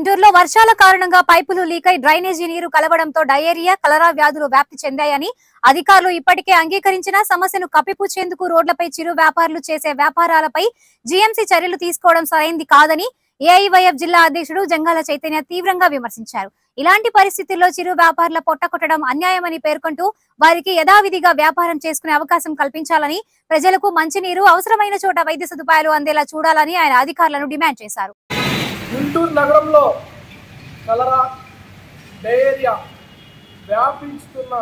గుంటూరులో వర్షాల కారణంగా పైపులు లీక్ అయి డ్రైనేజీ నీరు కలవడంతో డయేరియా, కలరా వ్యాధులు వ్యాప్తి చెందాయని అధికారులు ఇప్పటికే అంగీకరించిన సమస్యను కప్పిపుచ్చేందుకు రోడ్లపై చిరు వ్యాపారులు చేసే వ్యాపారాలపై జీఎంసీ చర్యలు తీసుకోవడం సరైంది కాదని ఏఐవైఎఫ్ జిల్లా అధ్యక్షుడు జంగాల చైతన్య తీవ్రంగా విమర్శించారు. ఇలాంటి పరిస్థితుల్లో చిరు వ్యాపారుల పొట్టకొట్టడం అన్యాయమని పేర్కొంటూ వారికి యథావిధిగా వ్యాపారం చేసుకునే అవకాశం కల్పించాలని, ప్రజలకు మంచినీరు, అవసరమైన చోట వైద్య సదుపాయాలు అందేలా చూడాలని ఆయన అధికారులను డిమాండ్ చేశారు. గుంటూరు నగరంలో కలరా, డయేరియా వ్యాపించుతున్న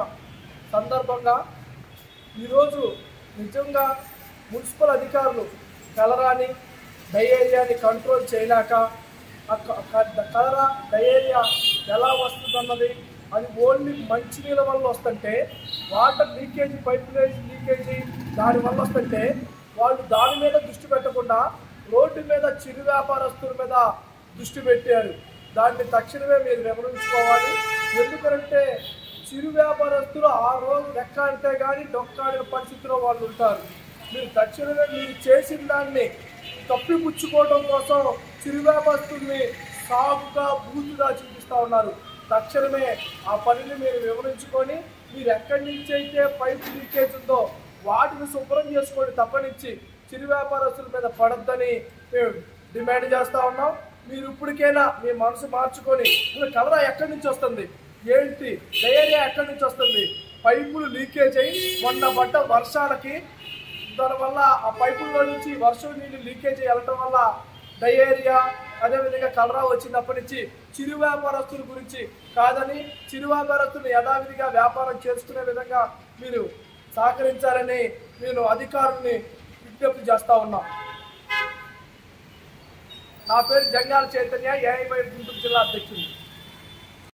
సందర్భంగా ఈరోజు నిజంగా మున్సిపల్ అధికారులు కలరాని, డయేరియాని కంట్రోల్ చేయలేక కలరా, డయేరియా ఎలా వస్తుందన్నది అది ఓన్లీ మంచినీళ్ళ వల్ల వస్తుంటే, వాటర్ లీకేజీ, పైప్ లీకేజీ దానివల్ల వస్తుంటే వాళ్ళు దాని మీద దృష్టి పెట్టకుండా రోడ్డు మీద చిరు వ్యాపారస్తుల మీద దృష్టి పెట్టారు. దాన్ని తక్షణమే మీరు వివరించుకోవాలి. ఎందుకంటే చిరు వ్యాపారస్తులు ఆ రోజు లెక్క అంటే కానీ డొక్కాడిన పరిస్థితిలో వాళ్ళు ఉంటారు. మీరు తక్షణమే మీరు చేసిన దాన్ని తప్పిపుచ్చుకోవడం కోసం చిరు వ్యాపారస్తుల్ని సాగుగా బూతుగా చూపిస్తూ ఉన్నారు. తక్షణమే ఆ పనిని మీరు వివరించుకొని మీరు ఎక్కడి నుంచి అయితే పైపు లీకేజ్ ఉందో వాటిని శుభ్రం చేసుకోండి తప్పనిచ్చి చిరు వ్యాపారస్తుల మీద పడద్దని మేము డిమాండ్ చేస్తూ ఉన్నాం. మీరు ఇప్పటికైనా మీ మనసు మార్చుకొని, కలరా ఎక్కడి నుంచి వస్తుంది, ఏంటి డయేరియా ఎక్కడి నుంచి వస్తుంది, పైపులు లీకేజ్ అయ్యి మొన్న పడ్డ వర్షాలకి దానివల్ల ఆ పైపుల్లో నుంచి వర్షం నీళ్ళు లీకేజ్ అయ్యి వెళ్ళటం వల్ల డయేరియా అదేవిధంగా కలరా వచ్చినప్పటి నుంచి చిరు వ్యాపారస్తుల గురించి కాదని చిరు వ్యాపారస్తులు యథావిధిగా వ్యాపారం చేసుకునే విధంగా మీరు సహకరించాలని నేను అధికారుల్ని విజ్ఞప్తి చేస్తూ ఉన్నాం. నా పేరు జంగాల చైతన్య, ఏఐవైఎఫ్ గుంటూరు జిల్లా అధ్యక్షుడు.